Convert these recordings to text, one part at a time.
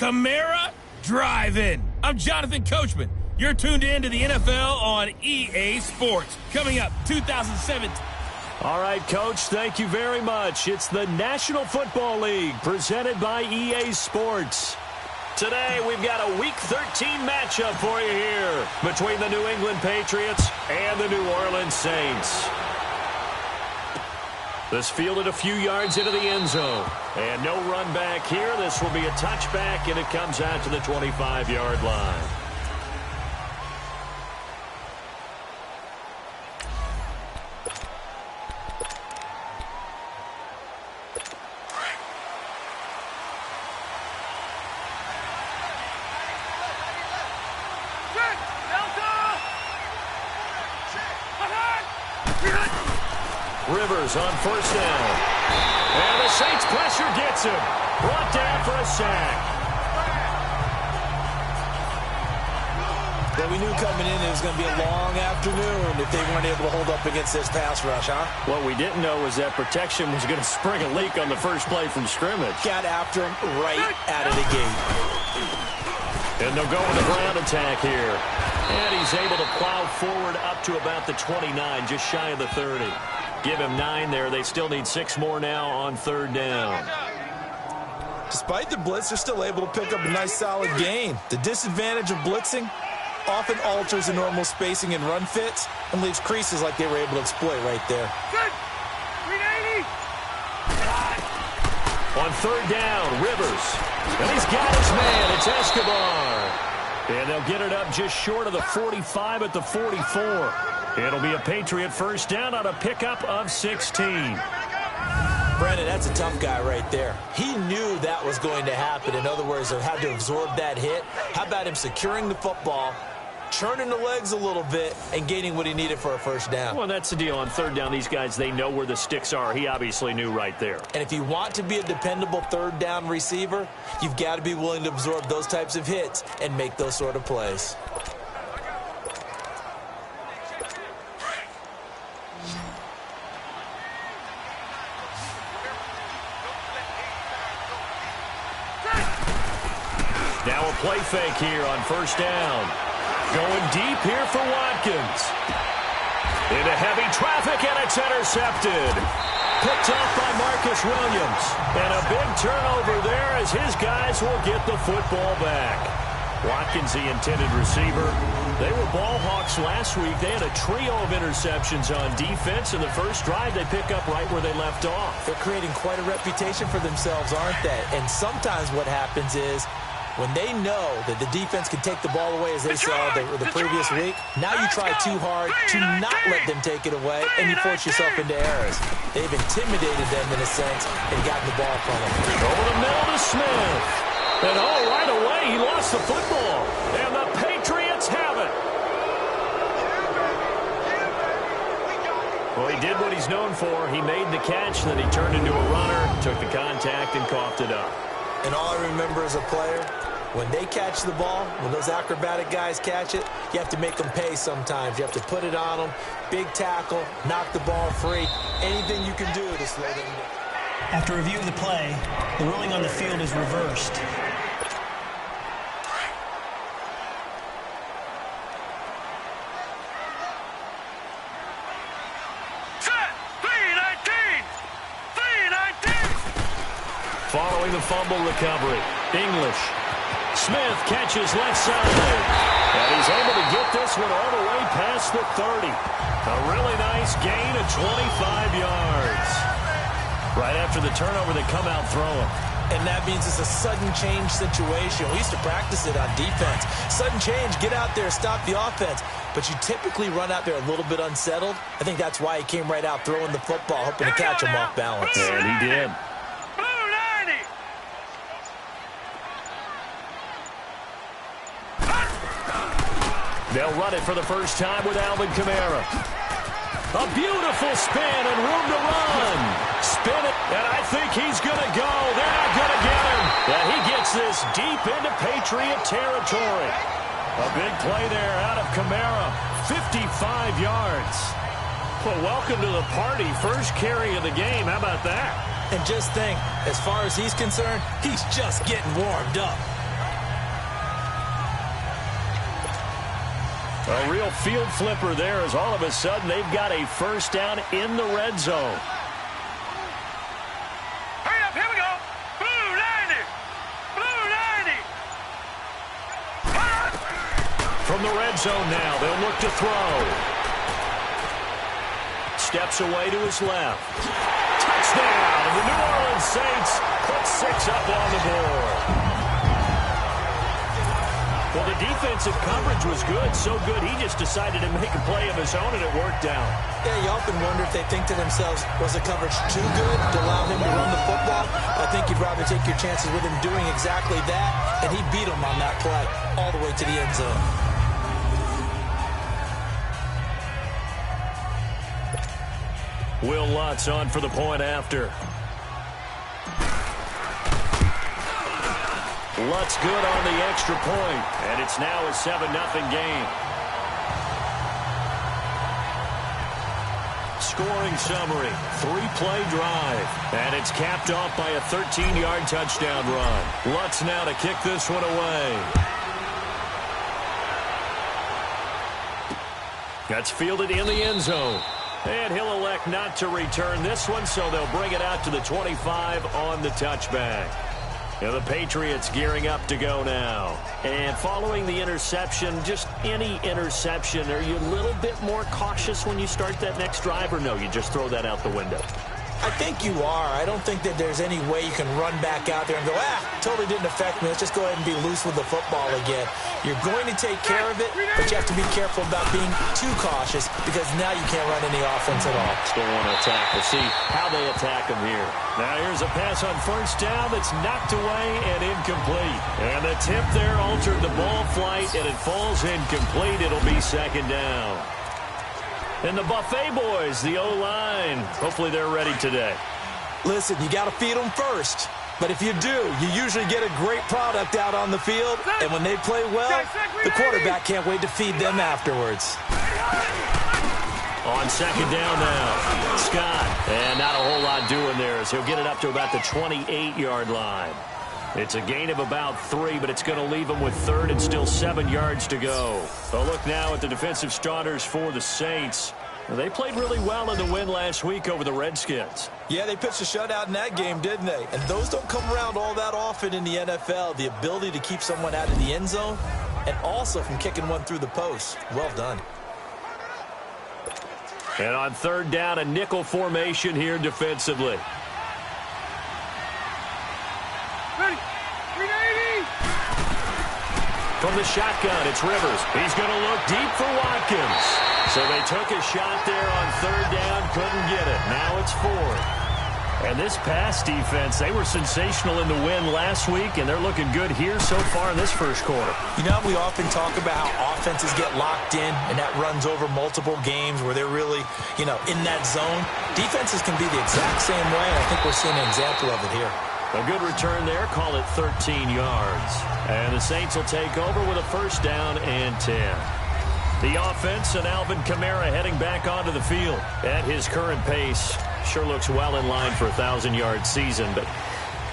Kamara Drive-In. I'm Jonathan Coachman. You're tuned in to the NFL on EA Sports. Coming up, 2017. All right, Coach, thank you very much. It's the National Football League presented by EA Sports. Today, we've got a Week 13 matchup for you here between the New England Patriots and the New Orleans Saints. This fielded a few yards into the end zone. And no run back here. This will be a touchback, and it comes out to the 25-yard line. Rivers on first down. And the Saints pressure gets him. Brought down for a sack. Well, we knew coming in it was going to be a long afternoon if they weren't able to hold up against this pass rush, huh? What we didn't know was that protection was going to spring a leak on the first play from scrimmage. Got after him right out of the gate. And they'll go with the ground attack here. And he's able to plow forward up to about the 29, just shy of the 30. Give him 9 there. They still need 6 more now on third down. Despite the blitz, they're still able to pick up a nice solid gain. The disadvantage of blitzing often alters the normal spacing and run fits and leaves creases like they were able to exploit right there. On third down, Rivers. And he's got his man. It's Escobar. And they'll get it up just short of the 45 at the 44. It'll be a Patriot first down on a pickup of 16. Brandon, that's a tough guy right there. He knew that was going to happen. In other words, he had to absorb that hit. How about him securing the football, churning the legs a little bit, and gaining what he needed for a first down? Well, that's the deal. On third down, these guys, they know where the sticks are. He obviously knew right there. And if you want to be a dependable third down receiver, you've got to be willing to absorb those types of hits and make those sort of plays. Now a play fake here on first down. Going deep here for Watkins. Into heavy traffic, and it's intercepted. Picked off by Marcus Williams. And a big turnover there as his guys will get the football back. Watkins, the intended receiver. They were ball hawks last week. They had a trio of interceptions on defense. In the first drive, they pick up right where they left off. They're creating quite a reputation for themselves, aren't they? And sometimes what happens is, when they know that the defense can take the ball away, as they saw the previous week, now you try too hard to not let them take it away, and you force yourself into errors. They've intimidated them, in a sense, and gotten the ball from them. Over the middle to Smith. And right away, he lost the football. And the Patriots have it. Well, he did what he's known for. He made the catch, then he turned into a runner, took the contact, and coughed it up. And all I remember as a player, when they catch the ball, when those acrobatic guys catch it, you have to make them pay sometimes. You have to put it on them, big tackle, knock the ball free, anything you can do to slow them down. After reviewing the play, the ruling on the field is reversed. Following the fumble recovery, English. Smith catches left side. And he's able to get this one all the way past the 30. A really nice gain of 25 yards. Right after the turnover, they come out throwing. And that means it's a sudden change situation. We used to practice it on defense. Sudden change, get out there, stop the offense. But you typically run out there a little bit unsettled. I think that's why he came right out throwing the football, hoping to catch him off balance. And he did. They'll run it for the first time with Alvin Kamara. A beautiful spin and room to run. Spin it, and I think he's going to go. They're not going to get him. And he gets this deep into Patriot territory. A big play there out of Kamara. 55 yards. Well, welcome to the party. First carry of the game. How about that? And just think, as far as he's concerned, he's just getting warmed up. A real field flipper there as all of a sudden they've got a first down in the red zone. Hurry up, here we go. Blue 90. Blue 90. From the red zone now, they'll look to throw. Steps away to his left. Touchdown! The New Orleans Saints put 6 up on the board. Well, the defensive coverage was good, so good he just decided to make a play of his own, and it worked out. Yeah, you often wonder if they think to themselves, was the coverage too good to allow him to run the football? I think you'd rather take your chances with him doing exactly that, and he beat him on that play all the way to the end zone. Will Lutz on for the point after. Lutz good on the extra point, and it's now a 7-0 game. Scoring summary, 3-play drive, and it's capped off by a 13-yard touchdown run. Lutz now to kick this one away. That's fielded in the end zone. And he'll elect not to return this one, so they'll bring it out to the 25 on the touchback. Now the Patriots gearing up to go now. And following the interception, just any interception, are you a little bit more cautious when you start that next drive, or no, you just throw that out the window? I think you are. I don't think that there's any way you can run back out there and go, totally didn't affect me. Let's just go ahead and be loose with the football again. You're going to take care of it, but you have to be careful about being too cautious because now you can't run any offense at all. Still want to attack. We'll see how they attack them here. Now here's a pass on first down that's knocked away and incomplete. And the tip there altered the ball flight, and it falls incomplete. It'll be second down. And the Buffet boys, the O-line, hopefully they're ready today. Listen, you got to feed them first. But if you do, you usually get a great product out on the field. And when they play well, the quarterback can't wait to feed them afterwards. On second down now, Scott. And not a whole lot doing there as he'll get it up to about the 28-yard line. It's a gain of about 3, but it's going to leave them with third and still 7 yards to go. A look now at the defensive starters for the Saints. They played really well in the win last week over the Redskins. Yeah, they pitched a shutout in that game, didn't they? And those don't come around all that often in the NFL. The ability to keep someone out of the end zone and also from kicking one through the post. Well done. And on third down, a nickel formation here defensively. Ready. 380. From the shotgun, it's Rivers. He's going to look deep for Watkins. So they took a shot there on third down, couldn't get it. Now it's fourth. And this pass defense, they were sensational in the win last week, and they're looking good here so far in this first quarter. You know, we often talk about how offenses get locked in, and that runs over multiple games where they're really, in that zone. Defenses can be the exact same way, and I think we're seeing an example of it here. A good return there, call it 13 yards. And the Saints will take over with a first down and 10. The offense and Alvin Kamara heading back onto the field. At his current pace, sure looks well in line for a 1,000-yard season. But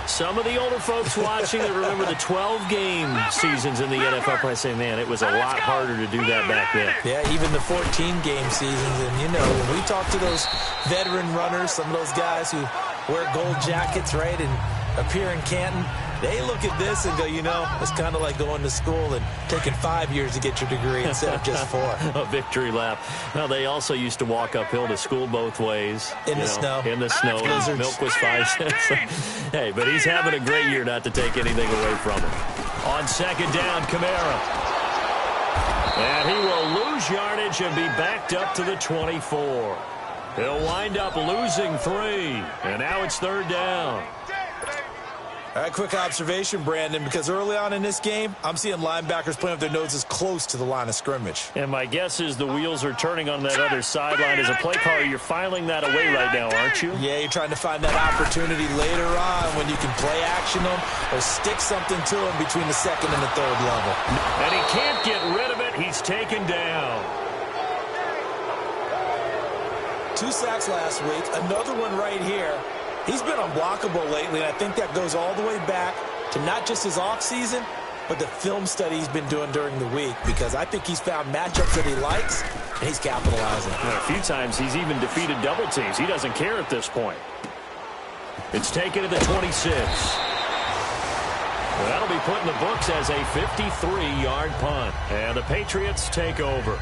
some of the older folks watching that remember the 12-game seasons in the NFL probably say, man, it was a lot harder to do that back then. Yeah, even the 14-game seasons. And, when we talk to those veteran runners, some of those guys who wear gold jackets, right, and appear in Canton, they look at this and go, it's kind of like going to school and taking 5 years to get your degree instead of just 4. A victory lap. Well, they also used to walk uphill to school both ways. In the snow. In the snow. Milk was 5 cents. Hey, but he's having a great year not to take anything away from him. On second down, Kamara. And he will lose yardage and be backed up to the 24. He'll wind up losing 3. And now it's third down. All right, quick observation, Brandon, because early on in this game, I'm seeing linebackers playing with their noses close to the line of scrimmage. And my guess is the wheels are turning on that other sideline. As a play caller, you're filing that away right now, aren't you? Yeah, you're trying to find that opportunity later on when you can play action them or stick something to them between the second and the third level. And he can't get rid of it. He's taken down. 2 sacks last week, another one right here. He's been unblockable lately, and I think that goes all the way back to not just his offseason, but the film study he's been doing during the week, because I think he's found matchups that he likes, and he's capitalizing. And a few times he's even defeated double teams. He doesn't care at this point. It's taken to the 26. Well, that'll be put in the books as a 53-yard punt. And the Patriots take over.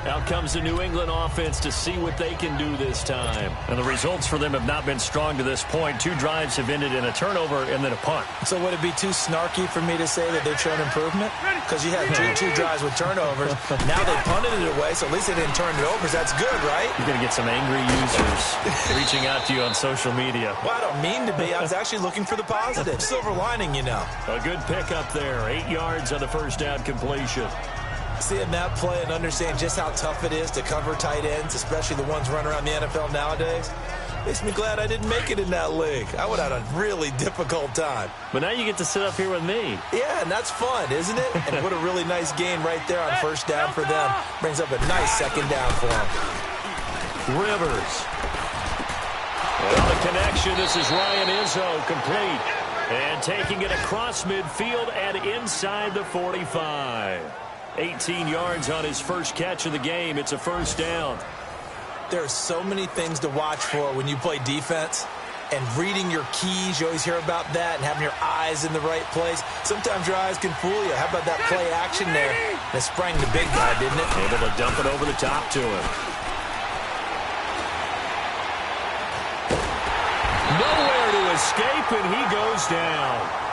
Out comes the New England offense to see what they can do this time. And the results for them have not been strong to this point. 2 drives have ended in a turnover and then a punt. So would it be too snarky for me to say that they've shown improvement? Because you had two drives with turnovers. Now they punted it away, so at least they didn't turn it over. That's good, right? You're going to get some angry users reaching out to you on social media. Well, I don't mean to be. I was actually looking for the positive. Silver lining, you know. A good pickup there. 8 yards on the first down completion. Seeing that play and understand just how tough it is to cover tight ends, especially the ones running around the NFL nowadays, makes me glad I didn't make it in that league. I would have had a really difficult time. But now you get to sit up here with me. Yeah, and that's fun, isn't it? And what a really nice game right there on first down for them. Brings up a nice second down for them. Rivers. Well, the connection. This is Ryan Izzo, complete. And taking it across midfield and inside the 45. 18 yards on his first catch of the game. It's a first down. There are so many things to watch for when you play defense. And reading your keys, you always hear about that, and having your eyes in the right place. Sometimes your eyes can fool you. How about that play action there? And it sprang the big guy, didn't it? Able to dump it over the top to him. Nowhere to escape, and he goes down.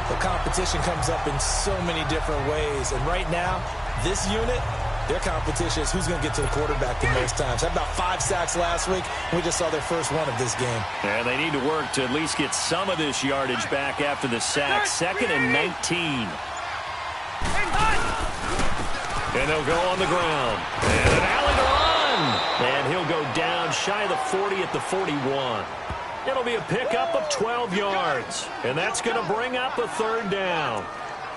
The competition comes up in so many different ways. And right now, this unit, their competition is who's going to get to the quarterback the most times. Had about 5 sacks last week. We just saw their first one of this game. And they need to work to at least get some of this yardage back after the sack. 2nd and 19. And they'll go on the ground. And an alley to run. And he'll go down shy of the 40 at the 41. It'll be a pickup of 12 yards. And that's going to bring up a third down.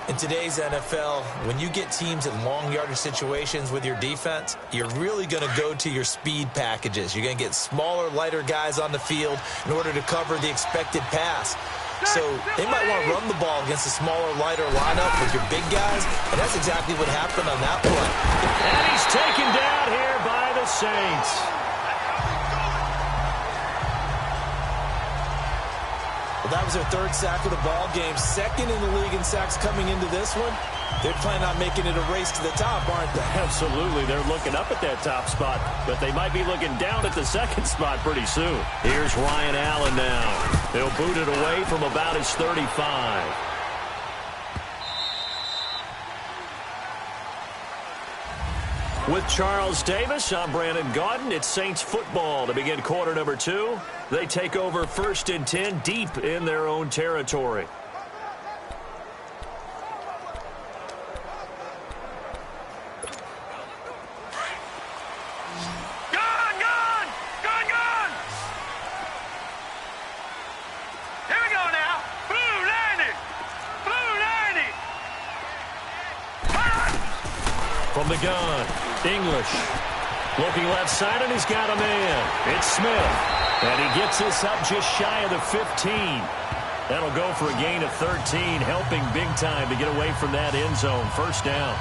In today's NFL, when you get teams in long yardage situations with your defense, you're really going to go to your speed packages. You're going to get smaller, lighter guys on the field in order to cover the expected pass. So they might want to run the ball against a smaller, lighter lineup with your big guys, and that's exactly what happened on that play. And he's taken down here by the Saints. Well, that was their 3rd sack of the ball game, 2nd in the league in sacks coming into this one. They're planning on making it a race to the top, aren't they? Absolutely. They're looking up at that top spot, but they might be looking down at the 2nd spot pretty soon. Here's Ryan Allen now. They'll boot it away from about his 35. With Charles Davis, I'm Brandon Gaudin. It's Saints football to begin quarter number 2. They take over 1st and 10 deep in their own territory. Here we go now. Blue 90. Blue 90. From the gun, English. Looking left side, and he's got a man. It's Smith. And he gets this up just shy of the 15. That'll go for a gain of 13, helping big time to get away from that end zone. First down.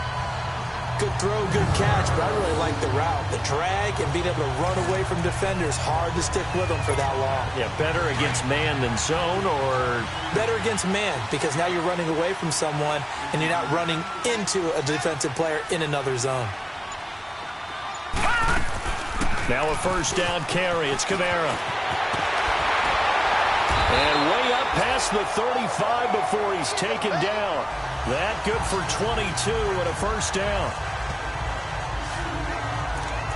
Good throw, good catch, but I really like the route. The drag and being able to run away from defenders, hard to stick with them for that long. Yeah, better against man than zone, or? Better against man, because now you're running away from someone and you're not running into a defensive player in another zone. Now a first down carry. It's Kamara. And way up past the 35 before he's taken down. That good for 22 and a first down.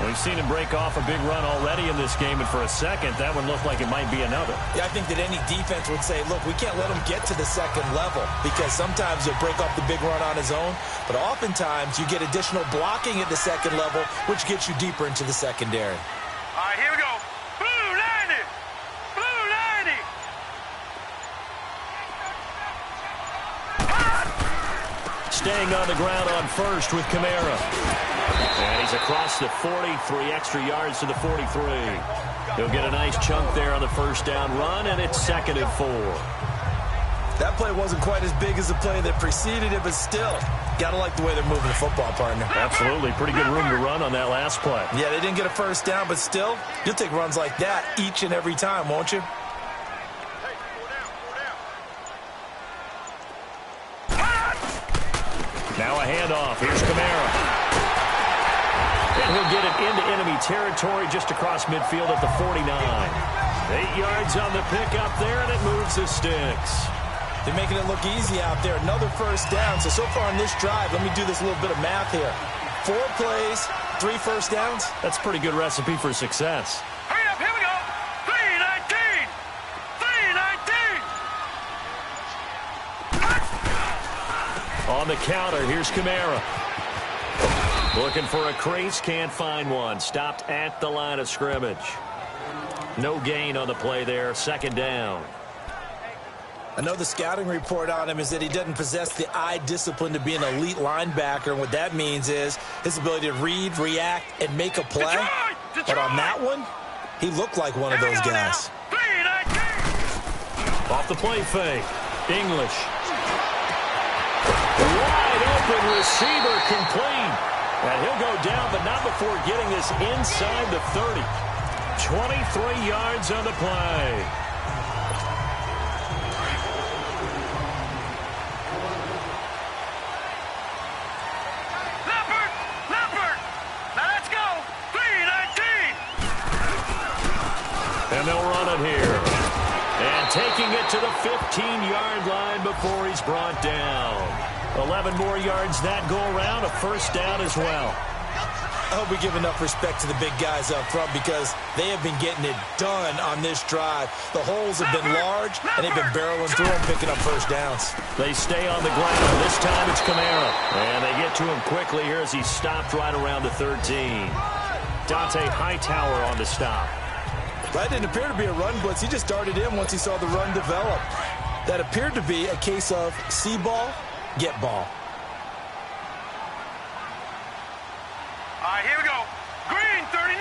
We've seen him break off a big run already in this game, and for a second, that one looked like it might be another. Yeah, I think that any defense would say, look, we can't let him get to the 2nd level, because sometimes he'll break off the big run on his own, but oftentimes you get additional blocking at the 2nd level, which gets you deeper into the secondary. All right, here we go. Blue 90. Blue 90. Staying on the ground on first with Kamara. And he's across the 40, 3 extra yards to the 43. He'll get a nice chunk there on the first down run, and it's 2nd and 4. That play wasn't quite as big as the play that preceded it, but still, got to like the way they're moving the football, partner. Absolutely. Pretty good room to run on that last play. Yeah, they didn't get a first down, but still, you'll take runs like that each and every time, won't you? Now a handoff. Here's Kamara. And he'll get it into enemy territory just across midfield at the 49. 8 yards on the pickup there, and it moves the sticks. They're making it look easy out there. Another first down. So far on this drive, let me do this little bit of math here. 4 plays, 3 first downs. That's a pretty good recipe for success. Hurry up, here we go. 3-19. 3-19. On the counter, here's Kamara. Looking for a crease, can't find one. Stopped at the line of scrimmage. No gain on the play there, second down. I know the scouting report on him is that he doesn't possess the eye discipline to be an elite linebacker. And what that means is his ability to read, react, and make a play. But on that one, he looked like one of those guys. Off the play fake. English. Wide open receiver complete. And he'll go down, but not before getting this inside the 30. 23 yards on the play. Leopard! Now let's go! 3-19! And they'll run it here. And taking it to the 15-yard line before he's brought down. 11 more yards that go around, a first down as well. I hope we give enough respect to the big guys up front because they have been getting it done on this drive. The holes have been large, and they've been barreling through them, picking up first downs. They stay on the ground. This time it's Kamara. And they get to him quickly here as he stopped right around the 13. Dante Hightower on the stop. That didn't appear to be a run blitz. He just darted in once he saw the run develop. That appeared to be a case of see ball, get ball. All right, here we go. Green 39.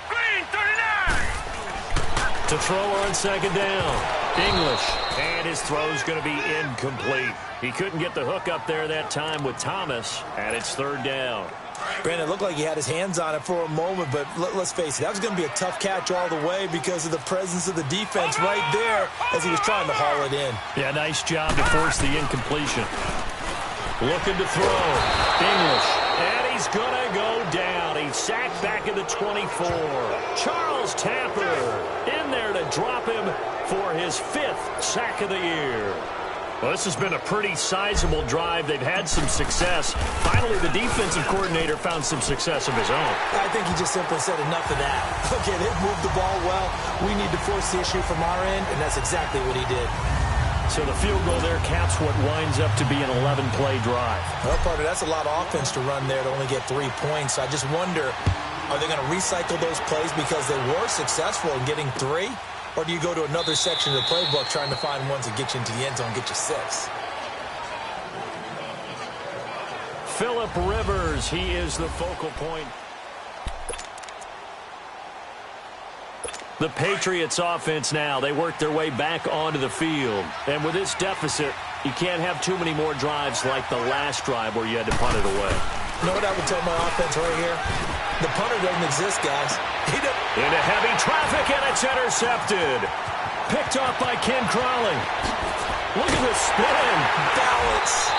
Green 39. To throw on second down. English. And his throw's going to be incomplete. He couldn't get the hook up there that time with Thomas, and it's third down. Brandon, it looked like he had his hands on it for a moment, but let's face it, that was going to be a tough catch all the way because of the presence of the defense right there as he was trying to haul it in. Yeah, nice job to force the incompletion. Looking to throw. English. And he's going to go down. He's sacked back at the 24. Charles Tapper in there to drop him for his 5th sack of the year. Well, this has been a pretty sizable drive. They've had some success. Finally, the defensive coordinator found some success of his own. I think he just simply said enough of that. Okay, they've moved the ball well. We need to force the issue from our end, and that's exactly what he did. So the field goal there caps what winds up to be an 11-play drive. Well, partner, that's a lot of offense to run there to only get 3 points. I just wonder, are they going to recycle those plays because they were successful in getting 3? Or do you go to another section of the playbook trying to find ones that get you into the end zone and get you 6? Phillip Rivers, he is the focal point. The Patriots offense now, they work their way back onto the field. And with this deficit, you can't have too many more drives like the last drive where you had to punt it away. You know what I would tell my offense right here? The punter doesn't exist, guys. Into heavy traffic, and it's intercepted. Picked off by Ken Crawley. Look at the spin. Balance.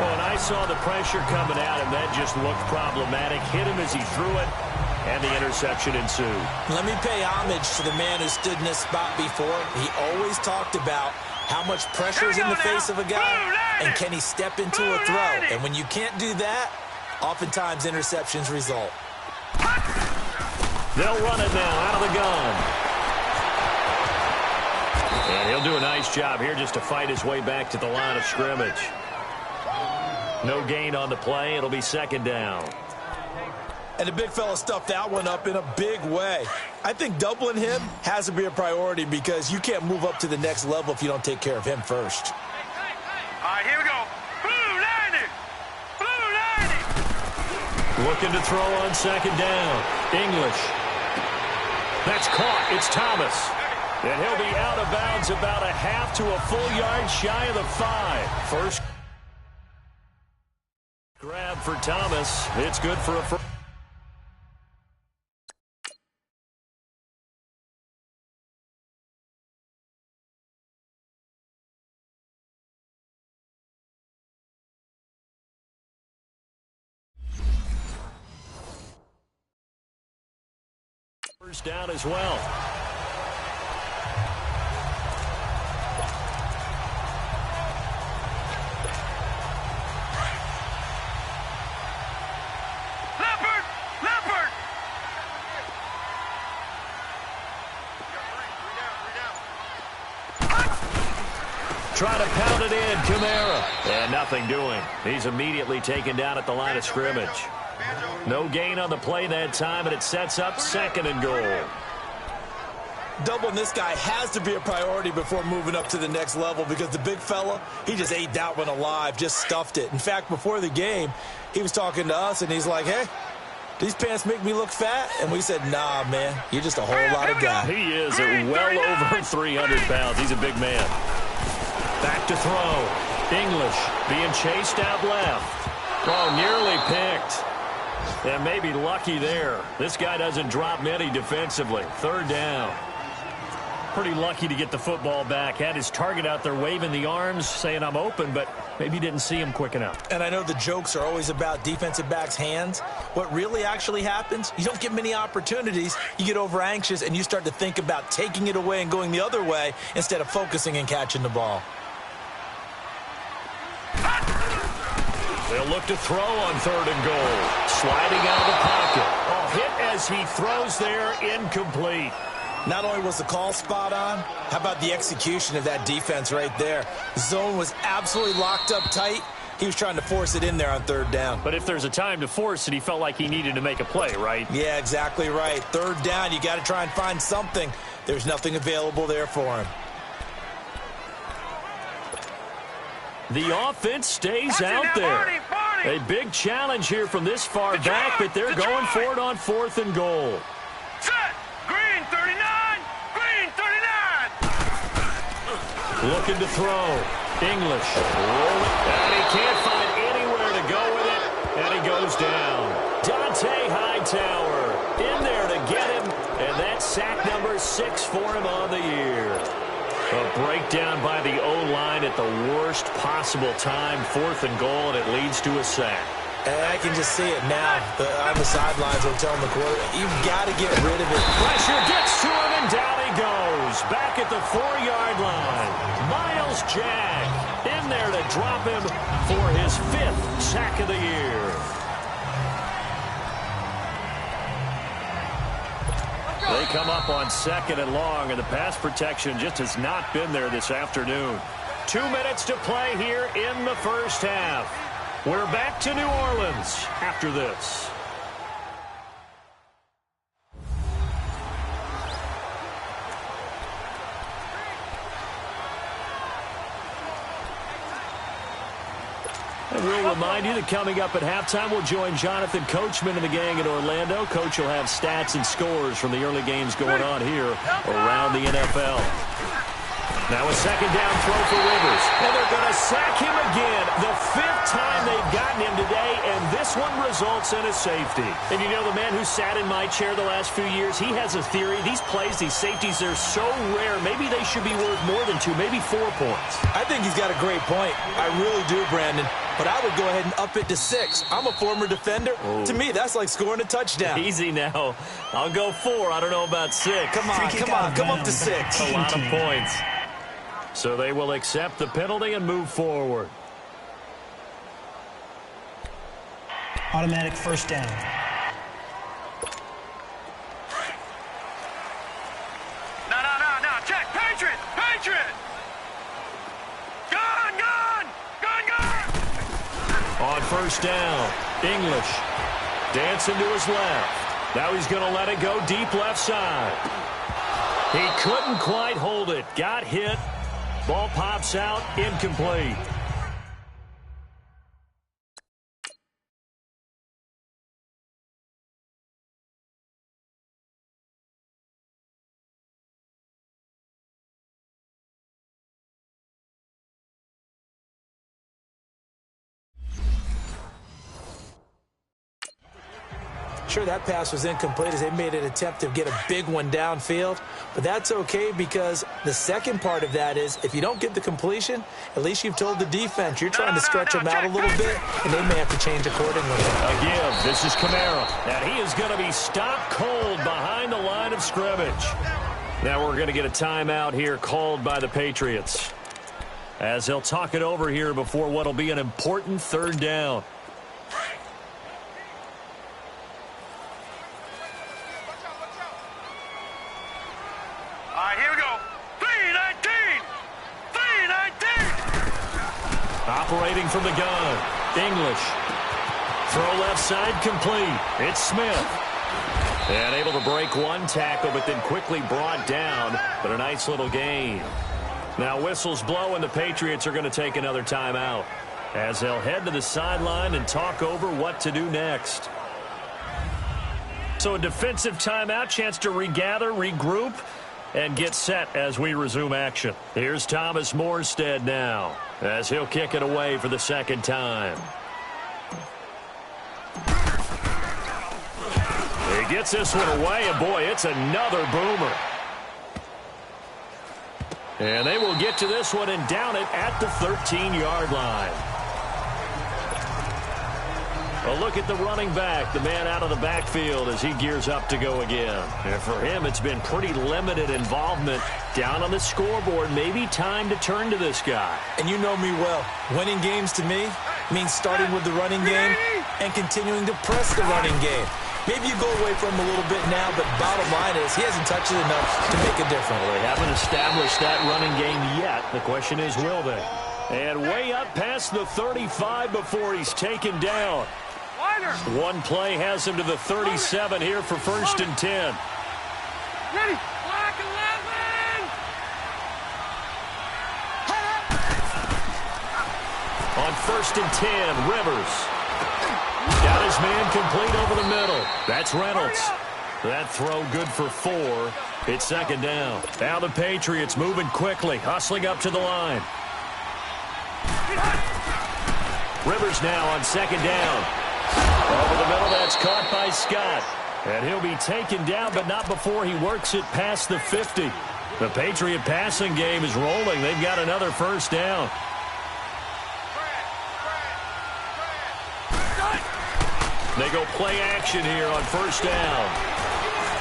Well, and I saw the pressure coming at him. That just looked problematic. Hit him as he threw it, and the interception ensued. Let me pay homage to the man who stood in this spot before. He always talked about how much pressure is in the face of a guy, and can he step into a throw? And when you can't do that, oftentimes interceptions result. They'll run it now out of the gun. And he'll do a nice job here just to fight his way back to the line of scrimmage. No gain on the play. It'll be second down. And the big fella stuffed that one up in a big way. I think doubling him has to be a priority because you can't move up to the next level if you don't take care of him first. All right, here we go. Blue 90. Blue 90. Looking to throw on second down. English. That's caught. It's Thomas. And he'll be out of bounds about a half to a full yard shy of the 5. First grab for Thomas. It's good for a first. First down as well. Leopard! Try to pound it in, Kamara. And nothing doing. He's immediately taken down at the line of scrimmage. No gain on the play that time, and it sets up second and goal. Doubling this guy has to be a priority before moving up to the next level because the big fella, he just ate that one alive, just stuffed it. In fact, before the game, he was talking to us, and he's like, hey, these pants make me look fat? And we said, nah, man, you're just a whole lot of guy. He is well over 300 pounds. He's a big man. Back to throw. English being chased out left. Oh, nearly picked. And maybe lucky there. This guy doesn't drop many defensively. Third down. Pretty lucky to get the football back. Had his target out there waving the arms, saying I'm open, but maybe didn't see him quick enough. And I know the jokes are always about defensive backs' hands. What really actually happens, you don't get many opportunities. You get over anxious, and you start to think about taking it away and going the other way instead of focusing and catching the ball. They'll look to throw on third and goal. Sliding out of the pocket. Oh, hit as he throws there, incomplete. Not only was the call spot on, how about the execution of that defense right there? Zone was absolutely locked up tight. He was trying to force it in there on third down. But if there's a time to force it, he felt like he needed to make a play, right? Yeah, exactly right. Third down, you got to try and find something. There's nothing available there for him. The offense stays out there. A big challenge here from this far back, but they're going for it on fourth and goal. Set! Green 39! Green 39! Looking to throw. English. And he can't find anywhere to go with it, and he goes down. Dante Hightower in there to get him, and that's sack number 6 for him on the year. A breakdown by the O-line at the worst possible time. Fourth and goal, and it leads to a sack. And I can just see it now. On the sidelines, they're telling the quarterback, you've got to get rid of it. Pressure gets to him, and down he goes. Back at the 4-yard line. Miles Jack in there to drop him for his 5th sack of the year. They come up on second and long, and the pass protection just has not been there this afternoon. 2 minutes to play here in the first half. We're back to New Orleans after this. And we'll remind you that coming up at halftime, we'll join Jonathan Coachman and the gang in Orlando. Coach will have stats and scores from the early games going on here around the NFL. Now a second down throw for Rivers. And they're going to sack him again. The 5th time they've gotten him today, and this one results in a safety. And you know, the man who sat in my chair the last few years, he has a theory. These plays, these safeties, they're so rare. Maybe they should be worth more than 2, maybe 4 points. I think he's got a great point. I really do, Brandon. But I would go ahead and up it to 6. I'm a former defender. Ooh. To me, that's like scoring a touchdown. Easy now. I'll go 4. I don't know about 6. Come up to 6. A lot of points. So they will accept the penalty and move forward. Automatic first down. No. Check. Patriot! Gun! On first down, English dancing to his left. Now he's going to let it go deep left side. He couldn't quite hold it. Got hit. Ball pops out, incomplete. sure that pass was incomplete as they made an attempt to get a big one downfield. But that's okay because the second part of that is if you don't get the completion, at least you've told the defense you're trying to stretch them out a little bit, and they may have to change accordingly. A give. This is Kamara. And he is going to be stopped cold behind the line of scrimmage. Now we're going to get a timeout here called by the Patriots, as they'll talk it over here before what will be an important third down. All right, here we go. 3-19. 3-19. Operating from the gun. English. Throw left side complete. It's Smith. And able to break one tackle, but then quickly brought down. But a nice little gain. Now whistles blow, and the Patriots are going to take another timeout, as they'll head to the sideline and talk over what to do next. So a defensive timeout, chance to regather, regroup, and get set as we resume action. Here's Thomas Morstead now, as he'll kick it away for the second time. He gets this one away, and boy, it's another boomer. And they will get to this one and down it at the 13-yard line. A look at the running back, the man out of the backfield as he gears up to go again. And for him, it's been pretty limited involvement down on the scoreboard. Maybe time to turn to this guy. And you know me well. Winning games to me means starting with the running game and continuing to press the running game. Maybe you go away from him a little bit now, but bottom line is he hasn't touched it enough to make a difference. Well, they haven't established that running game yet. The question is, will they? And way up past the 35 before he's taken down. One play has him to the 37 here for 1st and 10. Ready. Black 11. On 1st and 10, Rivers. Got his man complete over the middle. That's Reynolds. That throw good for 4. It's second down. Now the Patriots moving quickly, hustling up to the line. Rivers now on second down. Over the middle, that's caught by Scott. And he'll be taken down, but not before he works it past the 50. The Patriot passing game is rolling. They've got another first down. They go play action here on first down.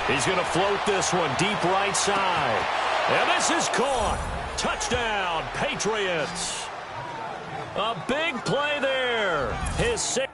He's going to float this one deep right side. And this is caught. Touchdown, Patriots. A big play there. His 6th.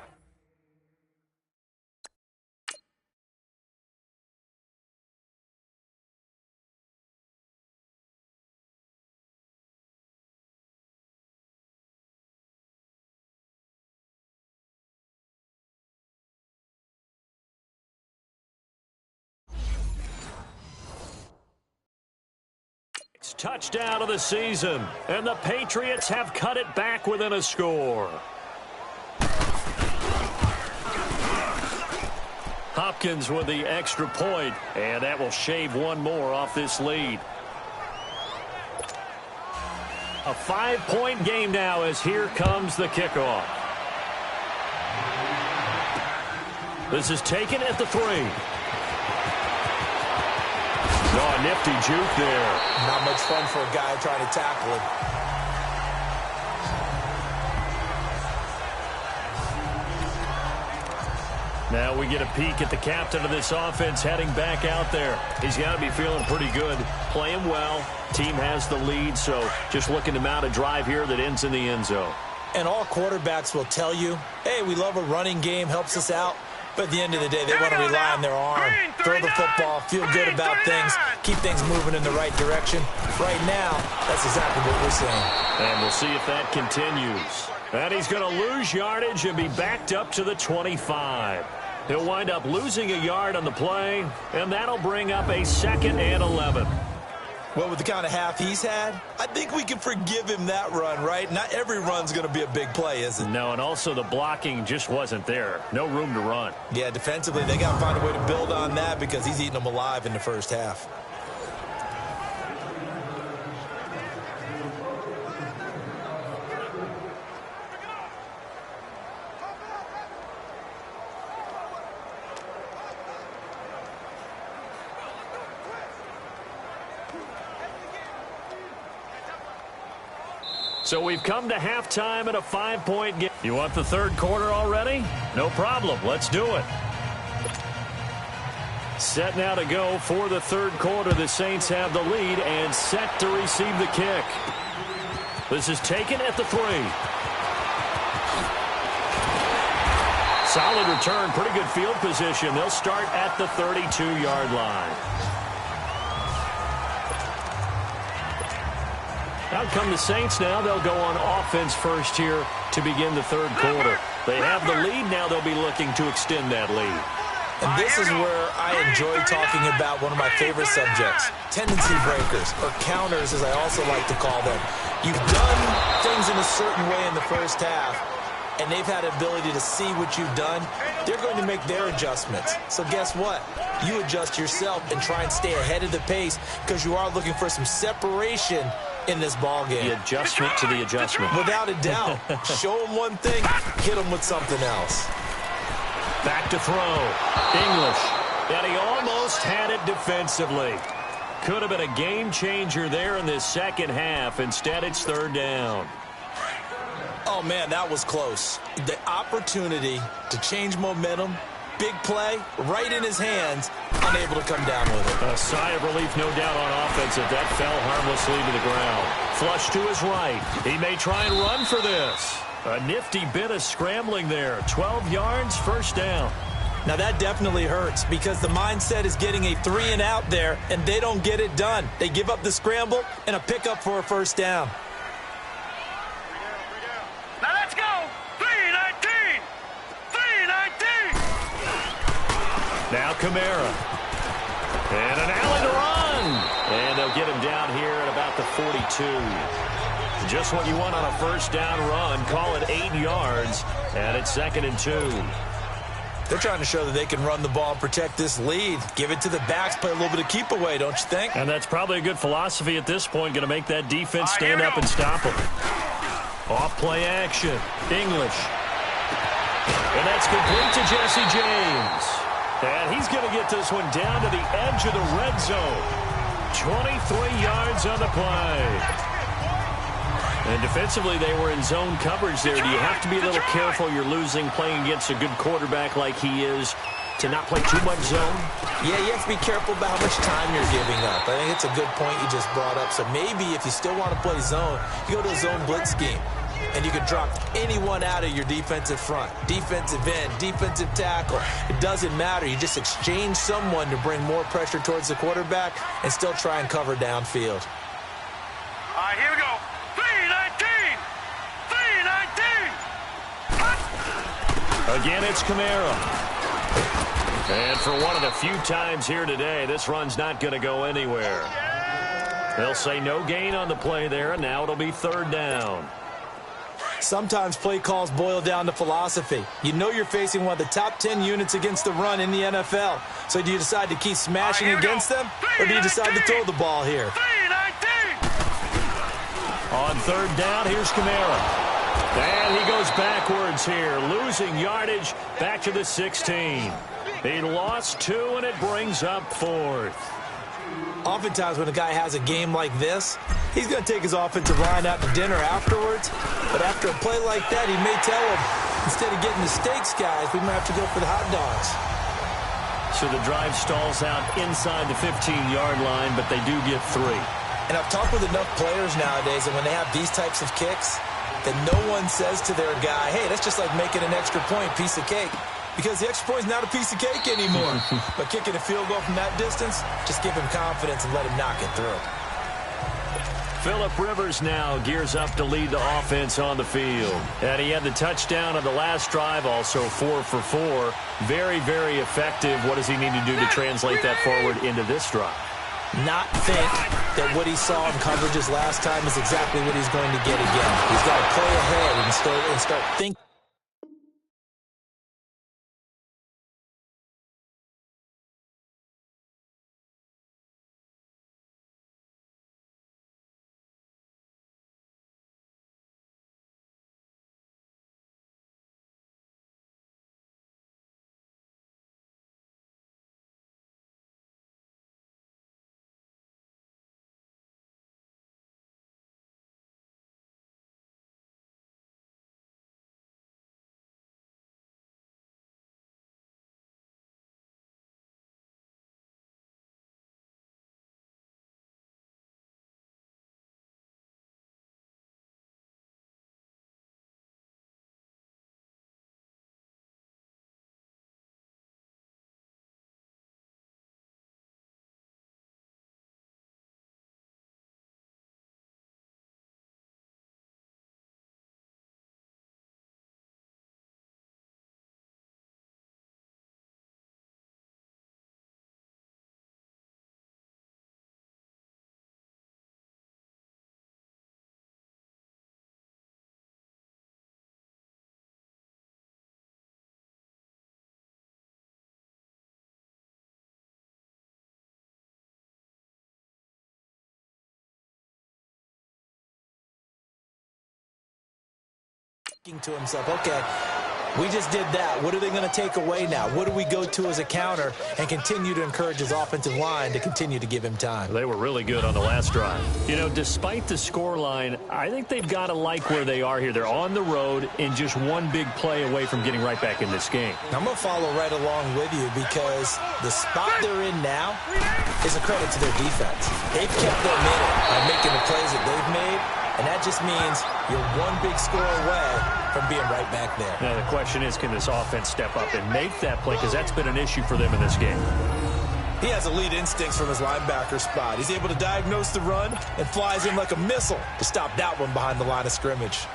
Touchdown of the season, and the Patriots have cut it back within a score. Hopkins with the extra point, and that will shave one more off this lead. A 5-point game now as here comes the kickoff. This is taken at the 3. Oh, nifty juke there. Not much fun for a guy trying to tackle him. Now we get a peek at the captain of this offense heading back out there. He's got to be feeling pretty good, playing well. Team has the lead, so just looking to mount a drive here that ends in the end zone. And all quarterbacks will tell you, hey, we love a running game, helps us out. But at the end of the day, they want to rely on their arm, throw the football, feel good about things, keep things moving in the right direction. Right now, that's exactly what we're seeing. And we'll see if that continues. And he's going to lose yardage and be backed up to the 25. He'll wind up losing a yard on the play, and that'll bring up a 2nd and 11. Well, with the kind of half he's had, I think we can forgive him that run, right? Not every run's going to be a big play, is it? No, and also the blocking just wasn't there. No room to run. Yeah, defensively, they got to find a way to build on that because he's eating them alive in the first half. So we've come to halftime at a 5-point game. You want the third quarter already? No problem. Let's do it. Set now to go for the third quarter. The Saints have the lead and set to receive the kick. This is taken at the 3. Solid return, pretty good field position. They'll start at the 32-yard line. Out come the Saints now. They'll go on offense first here to begin the third quarter. They have the lead. Now they'll be looking to extend that lead. And this is where I enjoy talking about one of my favorite subjects, tendency breakers, or counters as I also like to call them. You've done things in a certain way in the first half, and they've had the ability to see what you've done. They're going to make their adjustments. So guess what? You adjust yourself and try and stay ahead of the pace because you are looking for some separation in this ball game. The adjustment to the adjustment. Without a doubt. Show them one thing, hit them with something else. Back to throw. English. And he almost had it defensively. Could have been a game changer there in this second half. Instead, it's third down. Oh, man, that was close. The opportunity to change momentum, big play, right in his hands, unable to come down with it. A sigh of relief, no doubt, on offense if that fell harmlessly to the ground. Flush to his right. He may try and run for this. A nifty bit of scrambling there. 12 yards, first down. Now that definitely hurts because the mindset is getting a 3-and-out there, and they don't get it done. They give up the scramble and a pickup for a first down. Now let's go. 3-19. 3-19. Now Kamara. And an Allen run. And they'll get him down here at about the 42. Just what you want on a first down run. Call it 8 yards. And it's 2nd and 2. They're trying to show that they can run the ball and protect this lead. Give it to the backs, play a little bit of keep away, don't you think? And that's probably a good philosophy at this point. Going to make that defense stand up and stop them. Off play action. English. And that's complete to Jesse James. And he's going to get this one down to the edge of the red zone. 23 yards on the play. And defensively, they were in zone coverage there. Do you have to be a little careful? You're losing playing against a good quarterback like he is to not play too much zone? Yeah, you have to be careful about how much time you're giving up. I think it's a good point you just brought up. So maybe if you still want to play zone, you go to a zone blitz scheme. And you can drop anyone out of your defensive front. Defensive end, defensive tackle. It doesn't matter. You just exchange someone to bring more pressure towards the quarterback and still try and cover downfield. All right, here we go. 3-19. 3-19. Again, it's Kamara. And for one of the few times here today, this run's not going to go anywhere. They'll say no gain on the play there, and now it'll be third down. Sometimes play calls boil down to philosophy. You know you're facing one of the top 10 units against the run in the NFL. So do you decide to keep smashing against them, or do you decide to throw the ball here? 3-19. On third down, here's Kamara. And he goes backwards here, losing yardage back to the 16. He lost 2, and it brings up 4th. Oftentimes when a guy has a game like this, he's going to take his offensive line out to dinner afterwards. But after a play like that, he may tell him, instead of getting the steaks, guys, we might have to go for the hot dogs. So the drive stalls out inside the 15-yard line, but they do get 3. And I've talked with enough players nowadays, and when they have these types of kicks, that no one says to their guy, hey, that's just like making an extra point, piece of cake. Because the extra point is not a piece of cake anymore. But kicking a field goal from that distance, just give him confidence and let him knock it through. Phillip Rivers now gears up to lead the offense on the field. And he had the touchdown on the last drive, also 4 for 4. Very, very effective. What does he need to do to translate that forward into this drive? Not think that what he saw in coverages last time is exactly what he's going to get again. He's got to play ahead and start thinking. Thinking to himself, okay, we just did that. What are they going to take away now? What do we go to as a counter and continue to encourage his offensive line to continue to give him time? They were really good on the last drive. You know, despite the scoreline, I think they've got to like where they are here. They're on the road and just one big play away from getting right back in this game. I'm going to follow right along with you because the spot they're in now is a credit to their defense. They've kept their minute by making the plays that they've made, and that just means you're one big score away from being right back there. Now, the question is, can this offense step up and make that play? Because that's been an issue for them in this game. He has elite instincts from his linebacker spot. He's able to diagnose the run and flies in like a missile to stop that one behind the line of scrimmage.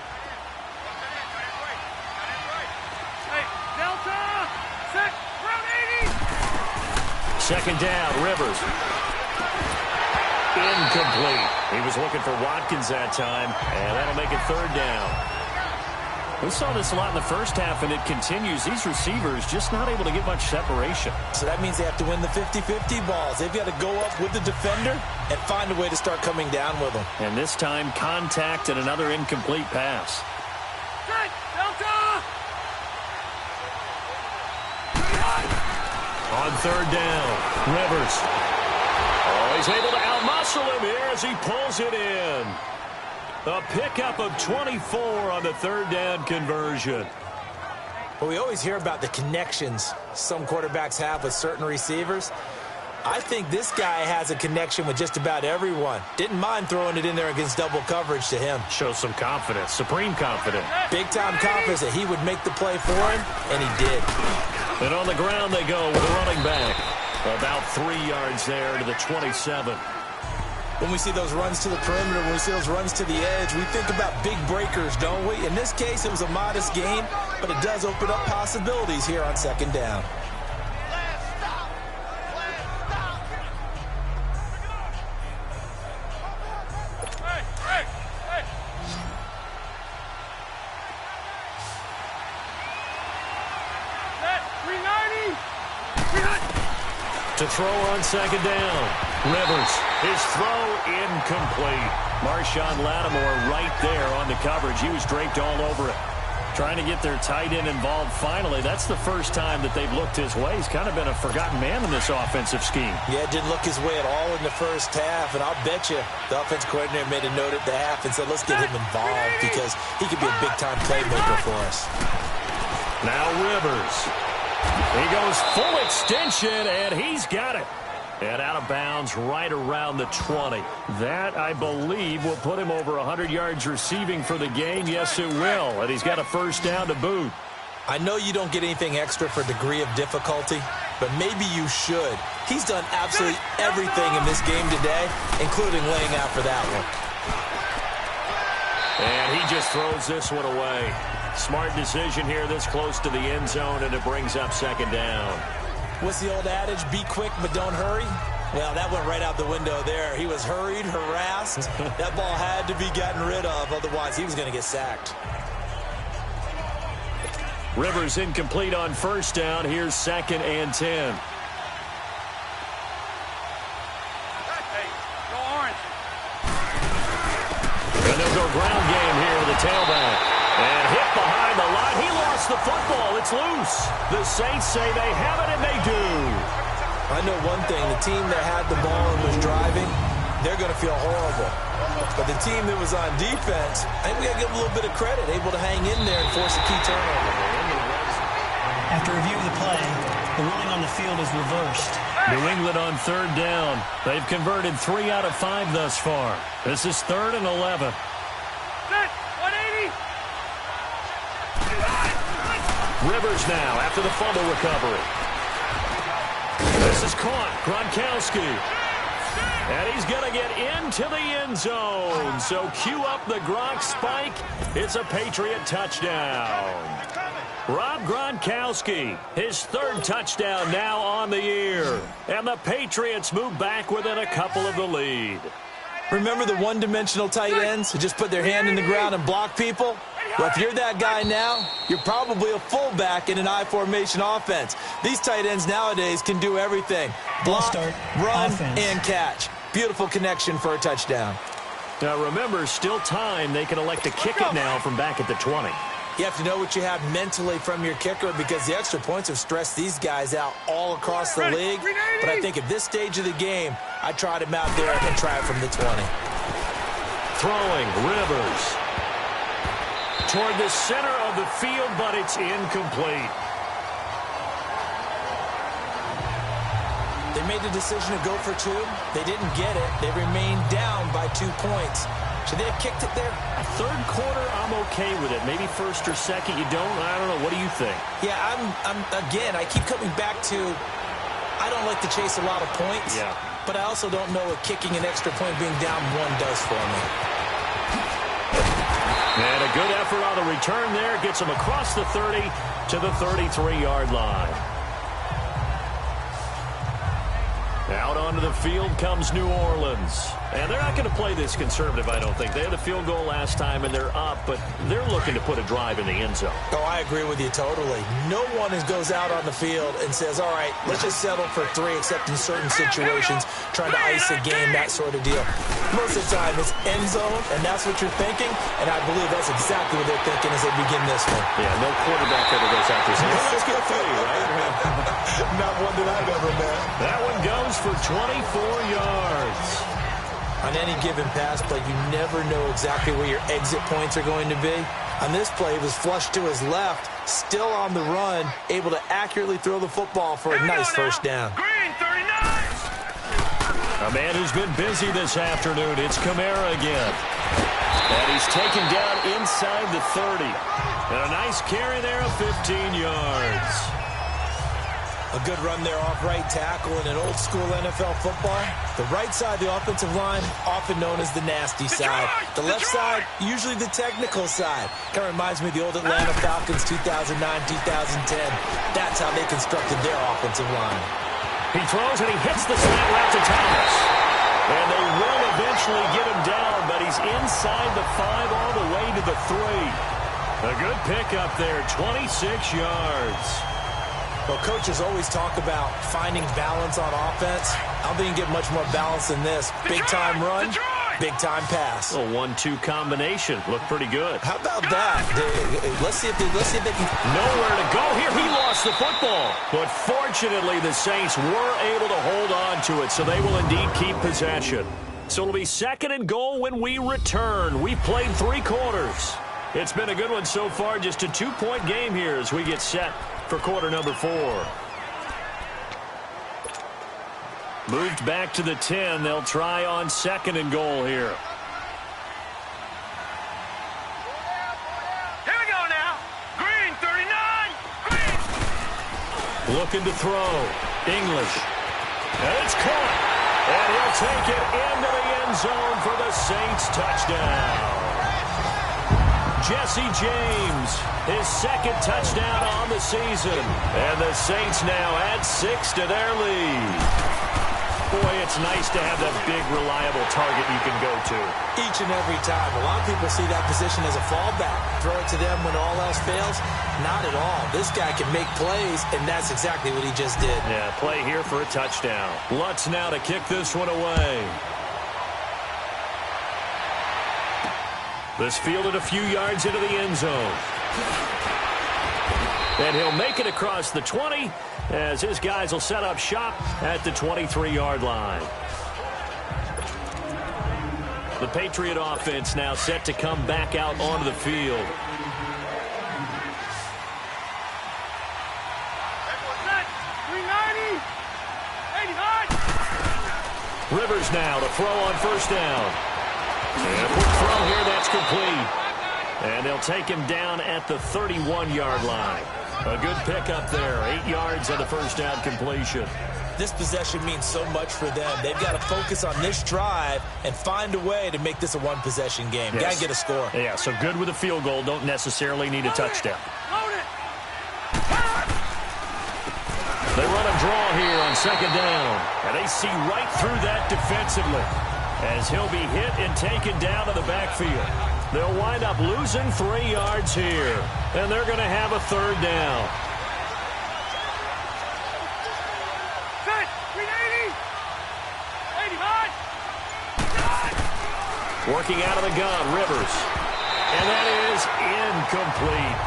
Hey, Delta, set, round 80. Second down, Rivers. Incomplete. He was looking for Watkins that time, and that'll make it third down. We saw this a lot in the first half, and it continues. These receivers just not able to get much separation. So that means they have to win the 50-50 balls. They've got to go up with the defender and find a way to start coming down with them. And this time, contact and another incomplete pass. Set, Delta. On third down, Rivers. Oh, he's able to outmuscle him here as he pulls it in. A pickup of 24 on the third down conversion. Well, we always hear about the connections some quarterbacks have with certain receivers. I think this guy has a connection with just about everyone. Didn't mind throwing it in there against double coverage to him. Shows some confidence, supreme confidence. Big-time confidence that he would make the play for him, and he did. And on the ground they go with a running back. About 3 yards there to the 27. When we see those runs to the perimeter, when we see those runs to the edge, we think about big breakers, don't we? In this case, it was a modest gain, but it does open up possibilities here on second down. To throw on second down. Rivers, his throw incomplete. Marshawn Lattimore right there on the coverage. He was draped all over it. Trying to get their tight end involved finally. That's the first time that they've looked his way. He's kind of been a forgotten man in this offensive scheme. Yeah, didn't look his way at all in the first half, and I'll bet you the offensive coordinator made a note at the half and said, let's get him involved because he could be a big-time playmaker for us. Now Rivers. He goes full extension, and he's got it. And out of bounds right around the 20. That, I believe, will put him over 100 yards receiving for the game. Yes, it will. And he's got a first down to boot. I know you don't get anything extra for degree of difficulty, but maybe you should. He's done absolutely everything in this game today, including laying out for that one. And he just throws this one away. Smart decision here this close to the end zone, and it brings up second down. What's the old adage? Be quick, but don't hurry. Well, that went right out the window there. He was hurried, harassed. That ball had to be gotten rid of, otherwise he was going to get sacked. Rivers incomplete on first down. Here's second and 10. Hey, go orange. And they'll go ground game here with the tailback. And hit behind the line. He lost the football. It's loose. The Saints say they have it, and they do. I know one thing. The team that had the ball and was driving, they're going to feel horrible. But the team that was on defense, I think we got to give them a little bit of credit, able to hang in there and force a key turnover. After review of the play, the ruling on the field is reversed. New England on third down. They've converted 3 out of 5 thus far. This is 3rd and 11. Set, 180. Rivers now after the fumble recovery. This is caught. Gronkowski. And he's going to get into the end zone. So cue up the Gronk spike. It's a Patriot touchdown. Rob Gronkowski, his 3rd touchdown now on the year. And the Patriots move back within a couple of the lead. Remember the one-dimensional tight ends who just put their hand in the ground and block people? Well, if you're that guy now, you're probably a fullback in an I-formation offense. These tight ends nowadays can do everything. Block, run, and catch. Beautiful connection for a touchdown. Now remember, still time. They can elect to kick it now from back at the 20. You have to know what you have mentally from your kicker because the extra points have stressed these guys out all across the league. But I think at this stage of the game, I tried him out there and try it from the 20. Throwing, Rivers. Toward the center of the field, but it's incomplete. They made the decision to go for 2. They didn't get it. They remained down by 2 points. Should they have kicked it there? Third quarter, I'm okay with it. Maybe first or second, you don't? I don't know. What do you think? Yeah, again, I keep coming back to I don't like to chase a lot of points. Yeah. But I also don't know what kicking an extra point being down 1 does for me. And a good effort on the return there. Gets them across the 30 to the 33-yard line. Out onto the field comes New Orleans. And they're not going to play this conservative, I don't think. They had a field goal last time, and they're up, but they're looking to put a drive in the end zone. Oh, I agree with you totally. No one goes out on the field and says, all right, let's just settle for 3, except in certain situations, trying to ice a game, that sort of deal. Most of the time, it's end zone, and that's what you're thinking, and I believe that's exactly what they're thinking as they begin this one. Yeah, no quarterback ever goes out there saying, let's get 3, right? Not one that I've ever met. That one goes for 24 yards. On any given pass play, you never know exactly where your exit points are going to be. On this play, he was flushed to his left, still on the run, able to accurately throw the football for a nice first down. Green 39. A man who's been busy this afternoon. It's Kamara again. And he's taken down inside the 30. And a nice carry there of 15 yards. A good run there off right tackle in an old-school NFL football. The right side of the offensive line, often known as the nasty side. The left side, usually the technical side. Kind of reminds me of the old Atlanta Falcons 2009-2010. That's how they constructed their offensive line. He throws and he hits the slant route to Thomas. And they will eventually get him down, but he's inside the 5 all the way to the 3. A good pickup there, 26 yards. Well, coaches always talk about finding balance on offense. I don't think you can get much more balance than this. Big-time run, big-time pass. A 1-2 combination. Looked pretty good. How about that? Let's see if they can... Nowhere to go here. He lost the football. But fortunately, the Saints were able to hold on to it, so they will indeed keep possession. So it'll be 2nd and goal when we return. We've played 3 quarters. It's been a good one so far. Just a 2-point game here as we get set for quarter number 4. Moved back to the 10. They'll try on 2nd and goal here. Here we go now. Green 39. Green. Looking to throw. English. And it's caught. And he'll take it into the end zone for the Saints touchdown. Jesse James, his 2nd touchdown on the season. And the Saints now add 6 to their lead. Boy, it's nice to have that big, reliable target you can go to. Each and every time. A lot of people see that position as a fallback. Throw it to them when all else fails. Not at all. This guy can make plays, and that's exactly what he just did. Yeah, play here for a touchdown. Lutz now to kick this one away. This fielded a few yards into the end zone. And he'll make it across the 20 as his guys will set up shop at the 23-yard line. The Patriot offense now set to come back out onto the field. Rivers now to throw on first down. And a quick throw here, that's complete. And they'll take him down at the 31-yard line. A good pickup there, 8 yards on the first down completion. This possession means so much for them. They've got to focus on this drive and find a way to make this a one-possession game. Yes. Got to get a score. Yeah, so good with a field goal. Don't necessarily need a touchdown. They run a draw here on 2nd down. And they see right through that defensively as he'll be hit and taken down to the backfield. They'll wind up losing 3 yards here. And they're going to have a 3rd down. Working out of the gun, Rivers. And that is incomplete.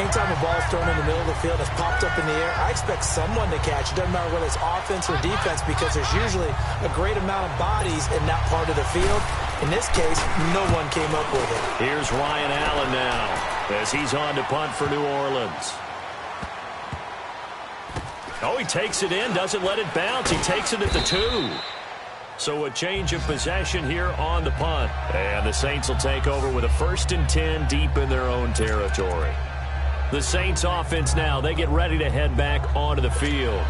Anytime a ball is thrown in the middle of the field, it's popped up in the air, I expect someone to catch it. Doesn't matter whether it's offense or defense, because there's usually a great amount of bodies in that part of the field. In this case, no one came up with it. Here's Ryan Allen now as he's on to punt for New Orleans. Oh, he takes it in, doesn't let it bounce. He takes it at the 2. So a change of possession here on the punt. And the Saints will take over with a 1st and 10 deep in their own territory. The Saints offense now, they get ready to head back onto the field.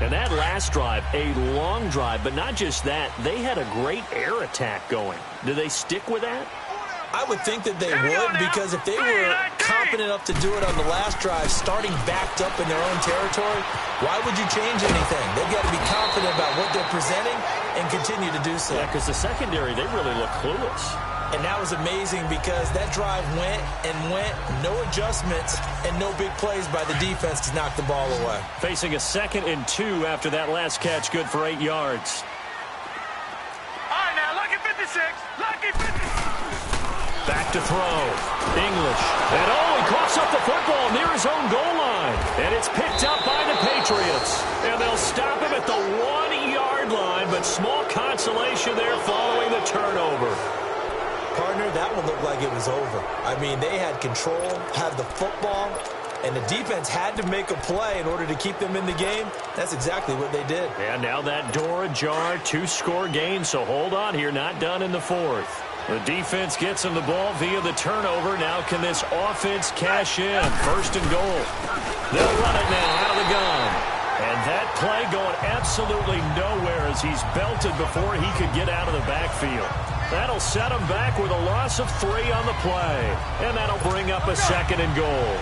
And that last drive, a long drive, but not just that, they had a great air attack going. Do they stick with that? I would think that they would, because if they were confident enough to do it on the last drive, starting backed up in their own territory, why would you change anything? They've got to be confident about what they're presenting and continue to do so. Yeah, because the secondary, they really look clueless. And that was amazing because that drive went and went, no adjustments, and no big plays by the defense to knock the ball away. Facing a 2nd and 2 after that last catch, good for 8 yards. All right, now, lucky 56. Lucky 56. Back to throw. English. And he coughs up the football near his own goal line. And it's picked up by the Patriots. And they'll stop him at the 1-yard line, but small consolation there following the turnover. Partner, that one looked like it was over. I mean, they had control, had the football, and the defense had to make a play in order to keep them in the game. That's exactly what they did. And now that door ajar, 2-score game, so hold on here, not done in the 4th. The defense gets him the ball via the turnover. Now can this offense cash in? 1st and goal. They'll run it now out of the gun. And that play going absolutely nowhere as he's belted before he could get out of the backfield. That'll set him back with a loss of 3 on the play. And that'll bring up a 2nd and goal.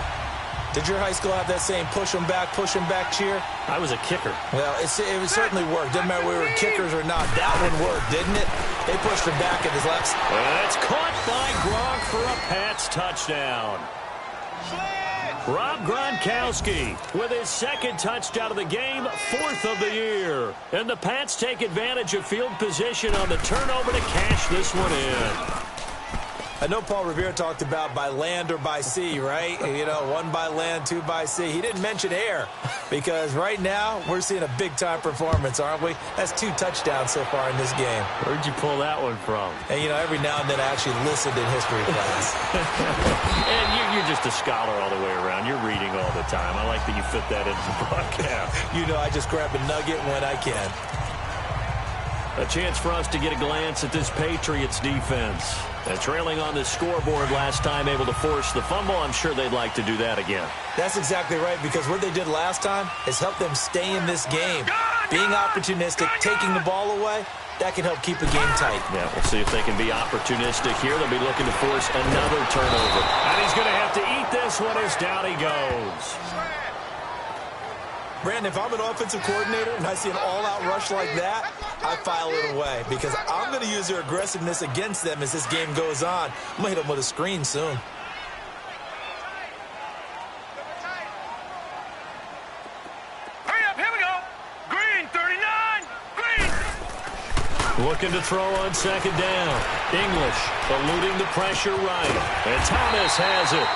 Did your high school have that same push 'em back cheer? I was a kicker. Well, it certainly worked. Didn't matter whether we were kickers or not. That one worked, didn't it? They pushed him back at his left. It's caught by Gronk for a Pats touchdown. Rob Gronkowski with his 2nd touchdown of the game, 4th of the year. And the Pats take advantage of field position on the turnover to cash this one in. I know Paul Revere talked about by land or by sea, right? You know, 1 by land, 2 by sea. He didn't mention air because right now we're seeing a big-time performance, aren't we? That's 2 touchdowns so far in this game. Where'd you pull that one from? And, you know, every now and then I actually listened in history class. And you're just a scholar all the way around. You're reading all the time. I like that you fit that into the broadcast. You know, I just grab a nugget when I can. A chance for us to get a glance at this Patriots defense. Trailing on the scoreboard last time, able to force the fumble. I'm sure they'd like to do that again. That's exactly right, because what they did last time is help them stay in this game. Being opportunistic, taking the ball away, that can help keep a game tight. Yeah, we'll see if they can be opportunistic here. They'll be looking to force another turnover. And he's going to have to eat this one as down he goes. Brandon, if I'm an offensive coordinator and I see an all-out rush like that, I file it away because I'm going to use their aggressiveness against them as this game goes on. I'm going to hit them with a screen soon. Hurry up, here we go. Green, 39. Green. Looking to throw on 2nd down. English eluding the pressure right. And Thomas has it.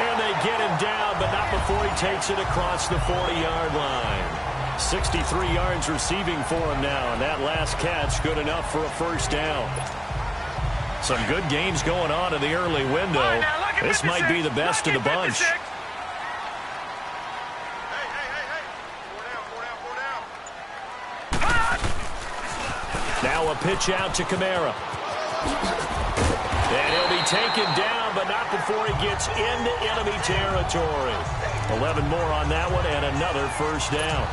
And they get him down, but not before he takes it across the 40-yard line. 63 yards receiving for him now, and that last catch good enough for a 1st down. Some good games going on in the early window. This might be the best of the bunch. Now a pitch out to Kamara. And he'll be taken down, but not before he gets into enemy territory. 11 more on that one, and another 1st down.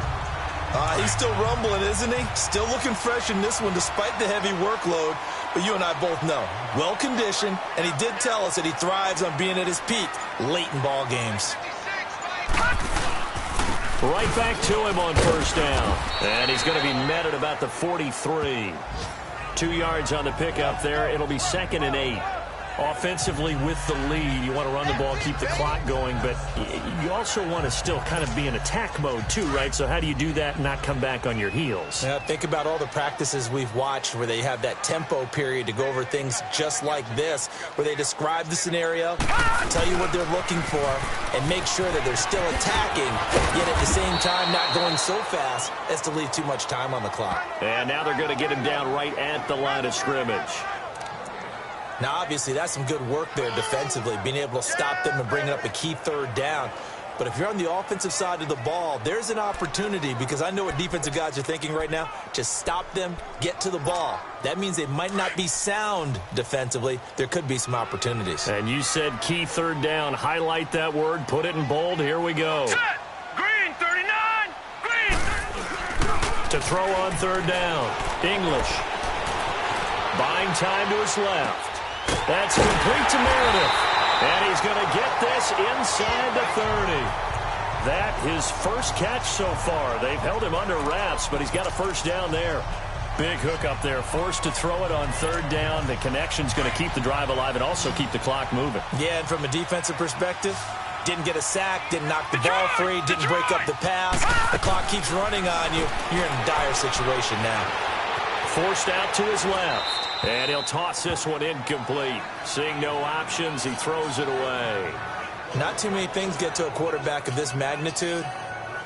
He's still rumbling, isn't he? Still looking fresh in this one despite the heavy workload. But you and I both know, well-conditioned, and he did tell us that he thrives on being at his peak late in ball games. Right back to him on 1st down. And he's going to be met at about the 43. 2 yards on the pickup there. It'll be 2nd and 8. Offensively with the lead, you want to run the ball, keep the clock going, but you also want to still kind of be in attack mode too, right? So how do you do that and not come back on your heels? Yeah, think about all the practices we've watched where they have that tempo period to go over things just like this, where they describe the scenario, tell you what they're looking for, and make sure that they're still attacking, yet at the same time not going so fast as to leave too much time on the clock. And now they're going to get him down right at the line of scrimmage. Now, obviously, that's some good work there defensively, being able to stop them and bring up a key third down. But if you're on the offensive side of the ball, there's an opportunity, because I know what defensive guys are thinking right now. Just stop them, get to the ball. That means they might not be sound defensively. There could be some opportunities. And you said key third down. Highlight that word, put it in bold. Here we go. Set. Green 39. Green 39. To throw on third down. English. Buying time to his left. That's complete to Meredith. And he's going to get this inside the 30. That his first catch so far. They've held him under wraps, but he's got a first down there. Big hook up there. Forced to throw it on third down. The connection's going to keep the drive alive and also keep the clock moving. Yeah, and from a defensive perspective, didn't get a sack, didn't knock the ball free, didn't break up the pass. The clock keeps running on you. You're in a dire situation now. Forced out to his left. And he'll toss this one incomplete. Seeing no options, he throws it away. Not too many things get to a quarterback of this magnitude,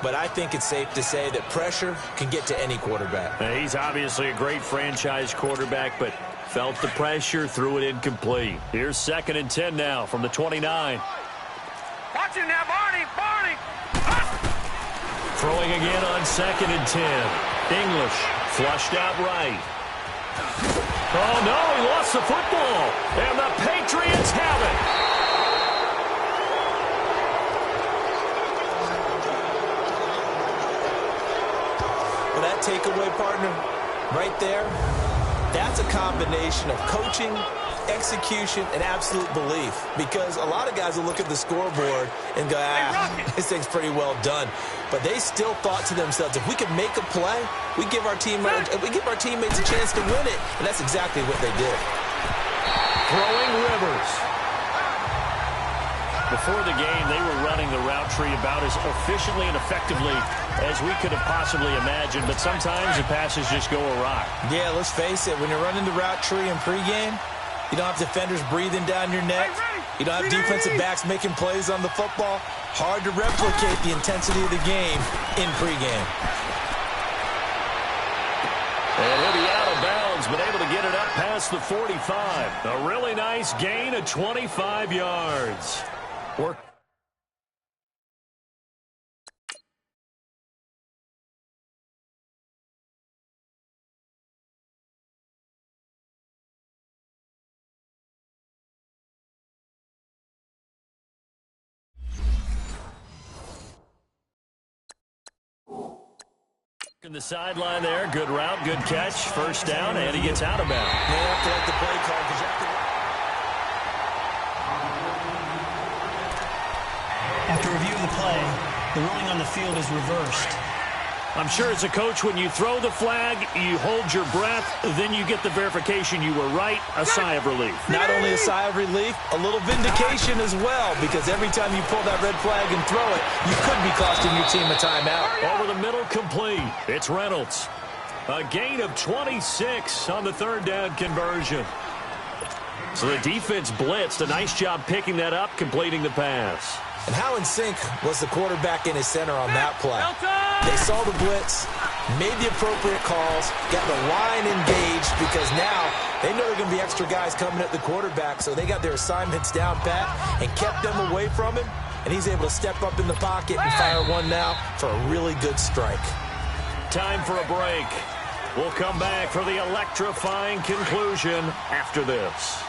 but I think it's safe to say that pressure can get to any quarterback. He's obviously a great franchise quarterback, but felt the pressure, threw it incomplete. Here's 2nd and 10 now from the 29. Watch him now, Barney. Barney. Throwing again on 2nd and 10. English flushed out right. Oh, no, he lost the football. And the Patriots have it. Well, that takeaway, partner, right there, that's a combination of coaching, execution, and absolute belief. Because a lot of guys will look at the scoreboard and go, this thing's pretty well done. But they still thought to themselves, if we can make a play, we give our teammates a chance to win it. And that's exactly what they did. Throwing Rivers. Before the game, they were running the route tree about as efficiently and effectively as we could have possibly imagined. But sometimes the passes just go awry. Yeah, let's face it. When you're running the route tree in pregame, you don't have defenders breathing down your neck. You don't have defensive backs making plays on the football. Hard to replicate the intensity of the game in pregame. And he'll be out of bounds, but able to get it up past the 45. A really nice gain of 25 yards. Work. In the sideline there, good route, good catch, first down, and he gets out of bounds. You have to like the play call because you have to... After reviewing the play, the ruling on the field is reversed. I'm sure as a coach, when you throw the flag, you hold your breath, then you get the verification you were right, a sigh of relief. Not only a sigh of relief, a little vindication as well, because every time you pull that red flag and throw it, you could be costing your team a timeout. Over the middle, complete. It's Reynolds. A gain of 26 on the third down conversion. So the defense blitzed. A nice job picking that up, completing the pass. And how in sync was the quarterback in his center on that play? They saw the blitz, made the appropriate calls, got the line engaged, because now they know there are going to be extra guys coming at the quarterback, so they got their assignments down pat and kept them away from him, and he's able to step up in the pocket and fire one now for a really good strike. Time for a break. We'll come back for the electrifying conclusion after this.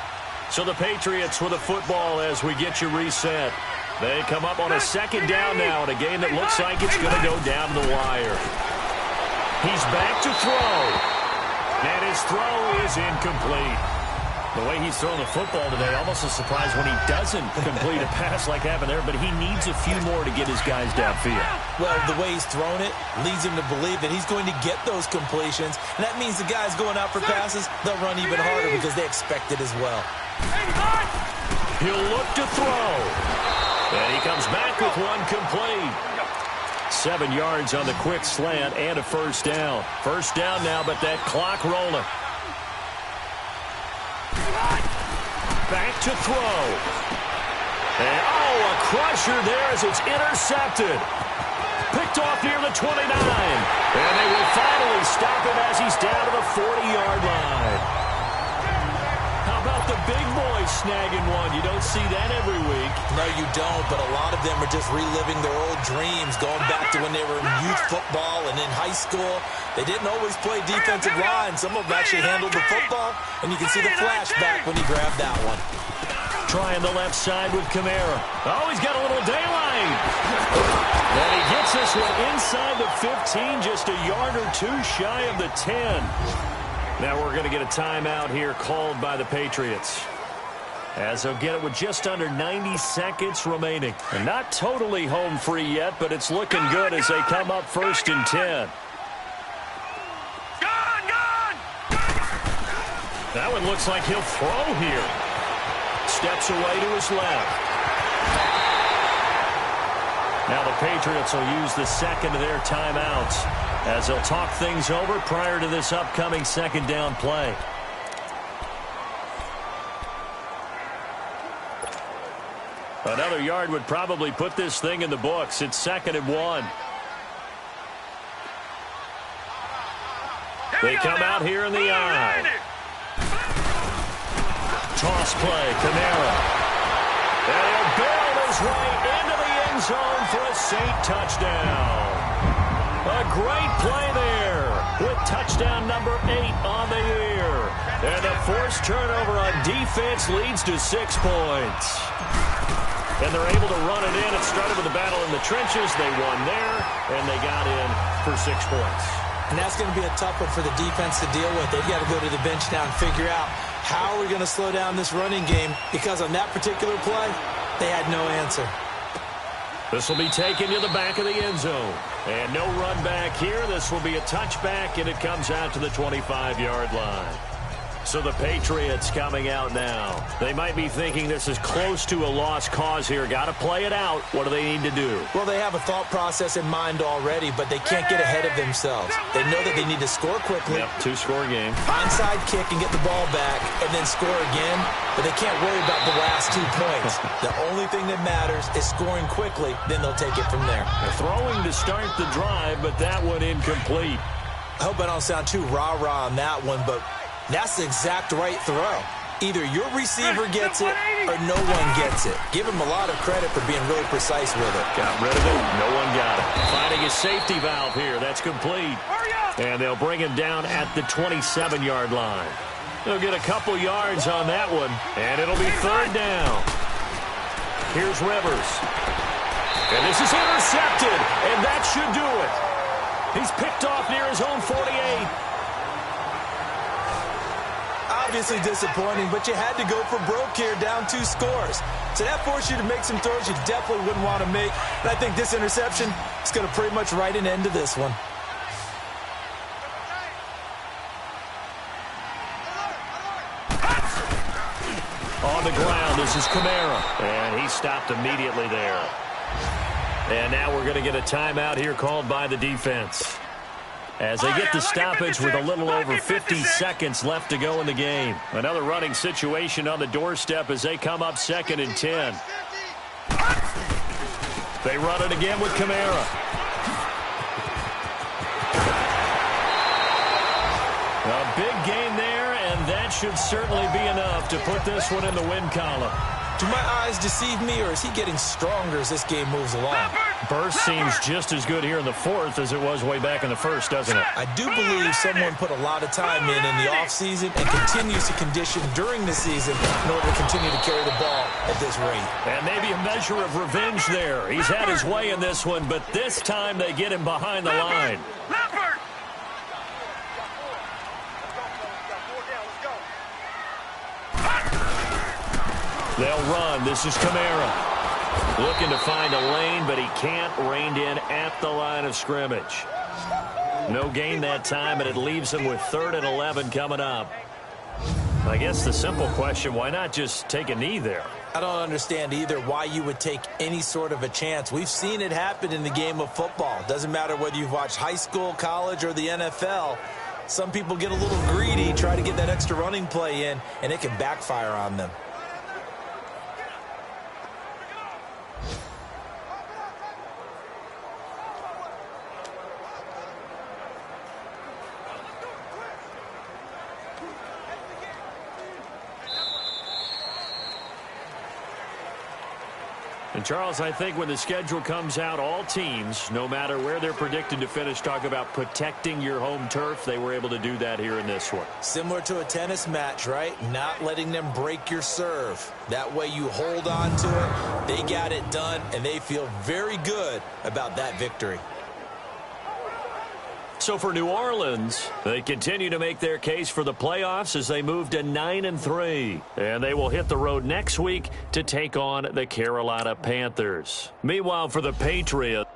So the Patriots with a football as we get you reset. They come up on a second down now in a game that looks like it's going to go down to the wire. He's back to throw. And his throw is incomplete. The way he's throwing the football today, almost a surprise when he doesn't complete a pass like happened there, but he needs a few more to get his guys downfield. Well, the way he's thrown it leads him to believe that he's going to get those completions, and that means the guys going out for passes, they'll run even harder because they expect it as well. He'll look to throw. And he comes back with one complete. 7 yards on the quick slant and a first down. First down now, but that clock rolling. Back to throw. And, a crusher there as it's intercepted. Picked off near the 29. And they will finally stop him as he's down to the 40-yard line. How about the big boys snagging one? You don't see that every week. No, you don't, but a lot of them are just reliving their old dreams, going back to when they were in youth football and in high school. They didn't always play defensive line. Some of them actually handled the football, and you can see the flashback when he grabbed that one. Trying the left side with Kamara. Oh, he's got a little daylight. And he gets this one inside the 15, just a yard or two shy of the 10. Now we're going to get a timeout here called by the Patriots, as they'll get it with just under 90 seconds remaining. And not totally home free yet, but it's looking good as they come up 1st and 10. That one looks like he'll throw here. Steps away to his left. Now the Patriots will use the second of their timeouts as they'll talk things over prior to this upcoming second down play. Another yard would probably put this thing in the books. It's 2nd and 1. They come out here in the eye. Toss play, Kamara. And he'll barrel his way into the end zone for a Saint touchdown. A great play there with touchdown number 8 on the year. And the forced turnover on defense leads to 6 points. And they're able to run it in. It started with a battle in the trenches. They won there, and they got in for 6 points. And that's going to be a tough one for the defense to deal with. They've got to go to the bench now and figure out how are we going to slow down this running game, because on that particular play, they had no answer. This will be taken to the back of the end zone. And no run back here. This will be a touchback, and it comes out to the 25-yard line. So the Patriots coming out now. They might be thinking this is close to a lost cause here. Got to play it out. What do they need to do? Well, they have a thought process in mind already, but they can't get ahead of themselves. They know that they need to score quickly. Yep, 2-score game. Onside kick and get the ball back and then score again, but they can't worry about the last 2 points. The only thing that matters is scoring quickly, then they'll take it from there. They're throwing to start the drive, but that one incomplete. I hope I don't sound too rah-rah on that one, but that's the exact right throw. Either your receiver gets it or no one gets it. Give him a lot of credit for being really precise with it. Got rid of it. No one got it. Finding a safety valve here. That's complete. And they'll bring him down at the 27-yard line. They'll get a couple yards on that one, and it'll be 3rd down. Here's Rivers. And this is intercepted, and that should do it. He's picked off near his own 48. Obviously disappointing, but you had to go for broke here, down 2 scores. So that forced you to make some throws you definitely wouldn't want to make. And I think this interception is going to pretty much write an end to this one. On the ground, this is Kamara. And he stopped immediately there. And now we're going to get a timeout here called by the defense, as they get the stoppage with a little over 50 seconds left to go in the game. Another running situation on the doorstep as they come up 2nd and 10. They run it again with Kamara. A big gain there, and that should certainly be enough to put this one in the win column. Do my eyes deceive me, or is he getting stronger as this game moves along? Burst seems just as good here in the 4th as it was way back in the 1st, doesn't it? I do believe someone put a lot of time in the offseason and continues to condition during the season in order to continue to carry the ball at this rate. And maybe a measure of revenge there. He's had his way in this one, but this time they get him behind the line. They'll run. This is Kamara. Looking to find a lane, but he can't. Reined in at the line of scrimmage. No gain that time, and it leaves him with 3rd and 11 coming up. I guess the simple question, why not just take a knee there? I don't understand either why you would take any sort of a chance. We've seen it happen in the game of football. Doesn't matter whether you've watched high school, college, or the NFL. Some people get a little greedy, try to get that extra running play in, and it can backfire on them. And, Charles, I think when the schedule comes out, all teams, no matter where they're predicted to finish, talk about protecting your home turf. They were able to do that here in this one. Similar to a tennis match, right? Not letting them break your serve. That way you hold on to it. They got it done, and they feel very good about that victory. So for New Orleans, they continue to make their case for the playoffs as they move to 9-3. And they will hit the road next week to take on the Carolina Panthers. Meanwhile, for the Patriots,